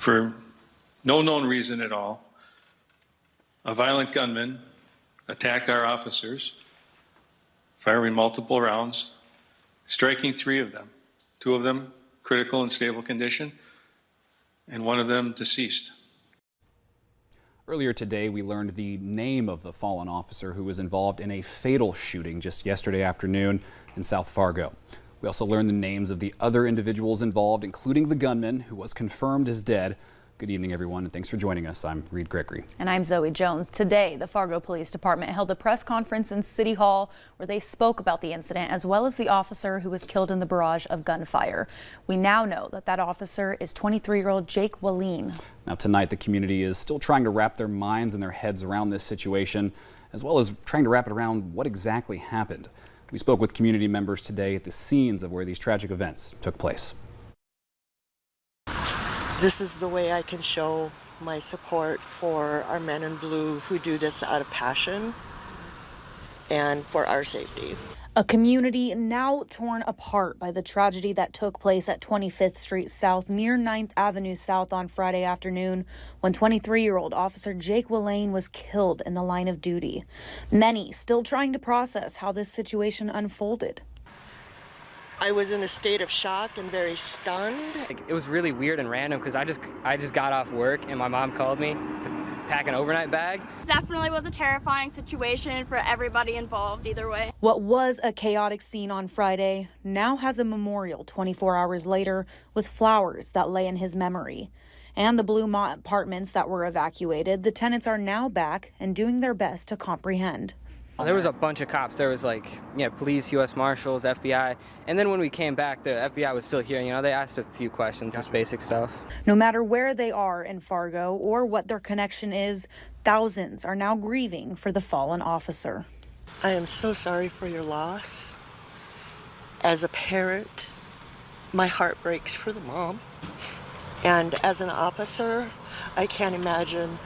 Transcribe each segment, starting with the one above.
For no known reason at all, a violent gunman attacked our officers, firing multiple rounds, striking 3 of them, 2 of them critical and stable condition, and 1 of them deceased. Earlier today, we learned the name of the fallen officer who was involved in a fatal shooting just yesterday afternoon in South Fargo. We also learned the names of the other individuals involved, including the gunman who was confirmed as dead. Good evening, everyone, and thanks for joining us. I'm Reed Gregory. And I'm Zoe Jones. Today, the Fargo Police Department held a press conference in City Hall where they spoke about the incident as well as the officer who was killed in the barrage of gunfire. We now know that that officer is 23-year-old Jake Willeen. Now, tonight, the community is still trying to wrap their minds and their heads around this situation, as well as trying to wrap it around what exactly happened. We spoke with community members today at the scenes of where these tragic events took place. This is the way I can show my support for our men in blue who do this out of passion and for our safety. A community now torn apart by the tragedy that took place at 25th Street South near 9th Avenue South on Friday afternoon when 23-year-old Officer Jake Willeen was killed in the line of duty. Many still trying to process how this situation unfolded. I was in a state of shock and very stunned. It was really weird and random because I just got off work and my mom called me to pack an overnight bag. Definitely was a terrifying situation for everybody involved either way. What was a chaotic scene on Friday now has a memorial 24 hours later with flowers that lay in his memory. And the Bluemont apartments that were evacuated, the tenants are now back and doing their best to comprehend. There was a bunch of cops. There was police, U.S. Marshals, FBI. And then when we came back, the FBI was still here. You know, they asked a few questions, just basic stuff. No matter where they are in Fargo or what their connection is, thousands are now grieving for the fallen officer. I am so sorry for your loss. As a parent, my heart breaks for the mom. And as an officer, I can't imagine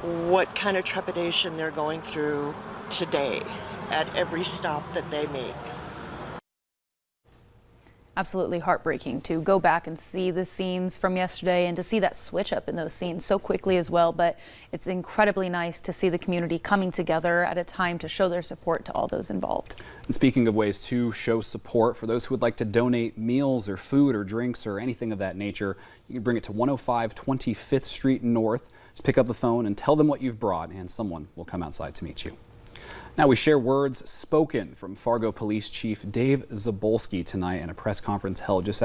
what kind of trepidation they're going through today at every stop that they make. Absolutely heartbreaking to go back and see the scenes from yesterday and to see that switch up in those scenes so quickly as well. But it's incredibly nice to see the community coming together at a time to show their support to all those involved. And speaking of ways to show support for those who would like to donate meals or food or drinks or anything of that nature, you can bring it to 105 25th Street North. Just pick up the phone and tell them what you've brought and someone will come outside to meet you. Now we share words spoken from Fargo Police Chief Dave Zabolski tonight in a press conference held just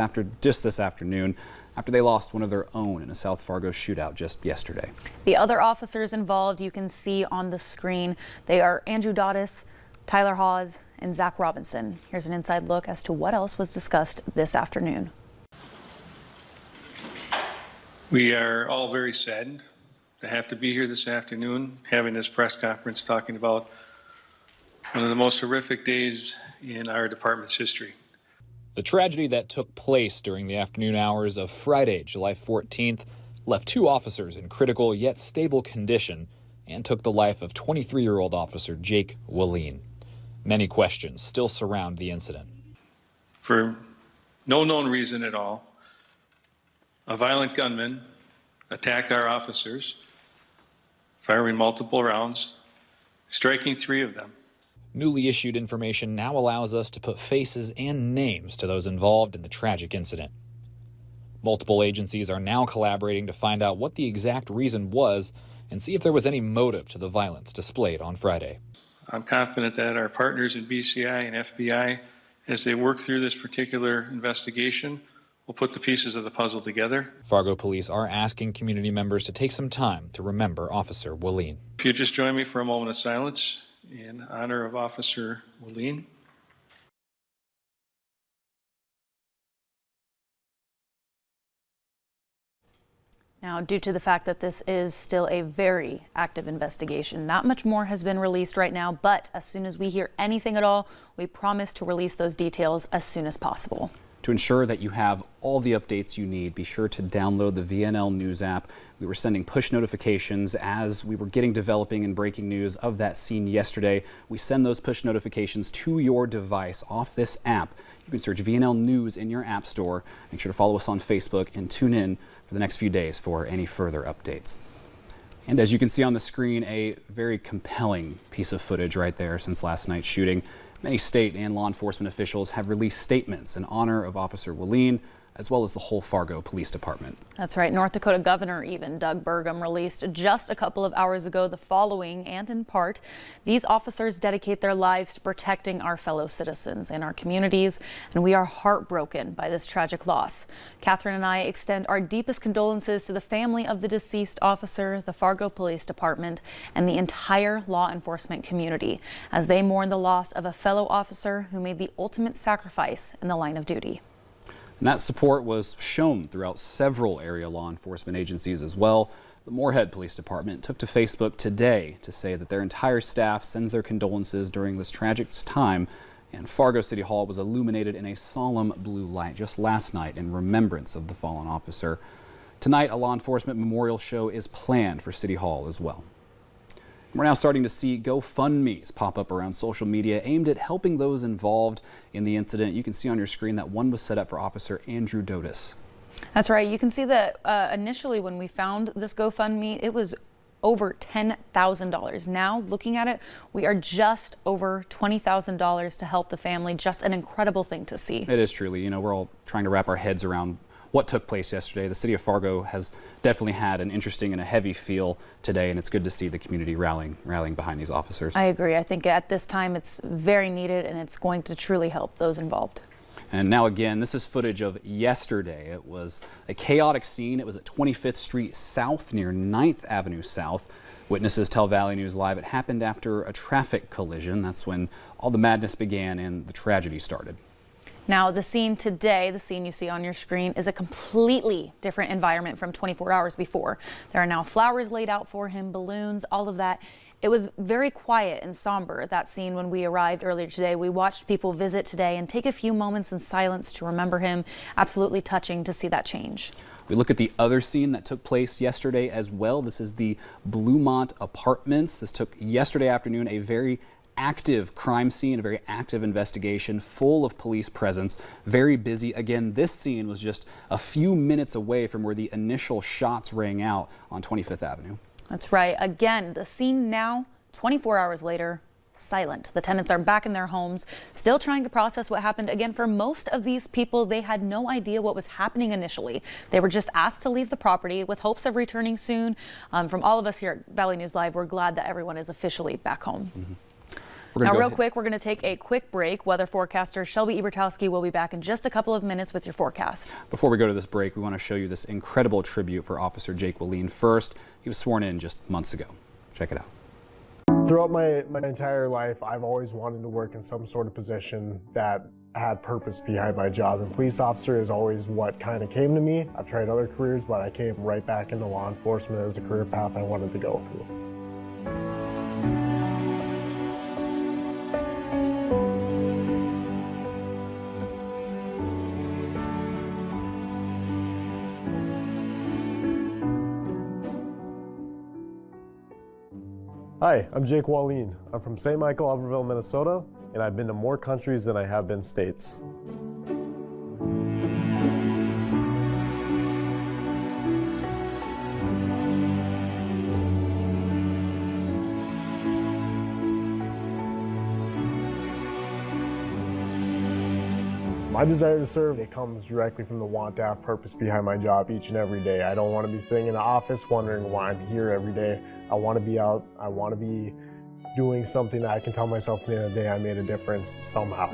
this afternoon after they lost one of their own in a South Fargo shootout just yesterday. The other officers involved you can see on the screen. They are Andrew Dottis, Tyler Hawes, and Zach Robinson. Here's an inside look as to what else was discussed this afternoon. We are all very saddened to have to be here this afternoon having this press conference talking about one of the most horrific days in our department's history. The tragedy that took place during the afternoon hours of Friday, July 14th, left 2 officers in critical yet stable condition and took the life of 23-year-old Officer Jake Willeen. Many questions still surround the incident. For no known reason at all, a violent gunman attacked our officers, firing multiple rounds, striking 3 of them. Newly issued information now allows us to put faces and names to those involved in the tragic incident. Multiple agencies are now collaborating to find out what the exact reason was and see if there was any motive to the violence displayed on Friday. I'm confident that our partners in BCI and FBI, as they work through this particular investigation, will put the pieces of the puzzle together. Fargo police are asking community members to take some time to remember Officer Willeen. If you just join me for a moment of silence in honor of Officer Willeen. Now, due to the fact that this is still a very active investigation, not much more has been released right now, but as soon as we hear anything at all, we promise to release those details as soon as possible. To ensure that you have all the updates you need, be sure to download the VNL News app. We were sending push notifications as we were getting developing and breaking news of that scene yesterday. We send those push notifications to your device off this app. You can search VNL News in your app store. Make sure to follow us on Facebook and tune in for the next few days for any further updates. And as you can see on the screen, a very compelling piece of footage right there since last night's shooting. Many state and law enforcement officials have released statements in honor of Officer Willeen, as well as the whole Fargo Police Department. That's right. North Dakota Governor Doug Burgum released just a couple of hours ago the following, and in part, these officers dedicate their lives to protecting our fellow citizens and our communities, and we are heartbroken by this tragic loss. Catherine and I extend our deepest condolences to the family of the deceased officer, the Fargo Police Department, and the entire law enforcement community as they mourn the loss of a fellow officer who made the ultimate sacrifice in the line of duty. And that support was shown throughout several area law enforcement agencies as well. The Moorhead Police Department took to Facebook today to say that their entire staff sends their condolences during this tragic time, and Fargo City Hall was illuminated in a solemn blue light just last night in remembrance of the fallen officer. Tonight, a law enforcement memorial show is planned for City Hall as well. We're now starting to see GoFundMes pop up around social media aimed at helping those involved in the incident. You can see on your screen that one was set up for Officer Andrew Dotis. That's right. You can see that initially when we found this GoFundMe, it was over $10,000. Now, looking at it, we are just over $20,000 to help the family. Just an incredible thing to see. It is truly. You know, we're all trying to wrap our heads around what took place yesterday. The city of Fargo has definitely had an interesting and a heavy feel today, and it's good to see the community rallying behind these officers. I agree. I think at this time it's very needed, and it's going to truly help those involved. And now again, this is footage of yesterday. It was a chaotic scene. It was at 25th Street South near 9th Avenue South. Witnesses tell Valley News Live it happened after a traffic collision. That's when all the madness began and the tragedy started. Now, the scene today, the scene you see on your screen, is a completely different environment from 24 hours before. There are now flowers laid out for him, balloons, all of that. It was very quiet and somber, that scene, when we arrived earlier today. We watched people visit today and take a few moments in silence to remember him. Absolutely touching to see that change. We look at the other scene that took place yesterday as well. This is the Bluemont Apartments. This took yesterday afternoon, a very active crime scene, a very active investigation, full of police presence, very busy. Again, this scene was just a few minutes away from where the initial shots rang out on 25th Avenue. That's right. Again, the scene now, 24 hours later, silent. The tenants are back in their homes, still trying to process what happened. Again, for most of these people, they had no idea what was happening initially. They were just asked to leave the property with hopes of returning soon. From all of us here at Valley News Live, we're glad that everyone is officially back home. Mm-hmm. Now, real quick, we're going to take a quick break. Weather forecaster Shelby Ebertowski will be back in just a couple of minutes with your forecast. Before we go to this break, we want to show you this incredible tribute for Officer Jake Willeen first. He was sworn in just months ago. Check it out. Throughout my entire life, I've always wanted to work in some sort of position that had purpose behind my job, and police officer is always what kind of came to me. I've tried other careers, but I came right back into law enforcement as a career path I wanted to go through. Hi, I'm Jake Willeen. I'm from St. Michael, Albertville, Minnesota, and I've been to more countries than I have been states. My desire to serve, it comes directly from the want to have purpose behind my job each and every day. I don't want to be sitting in the office wondering why I'm here every day. I want to be out. I want to be doing something that I can tell myself at the end of the day I made a difference somehow.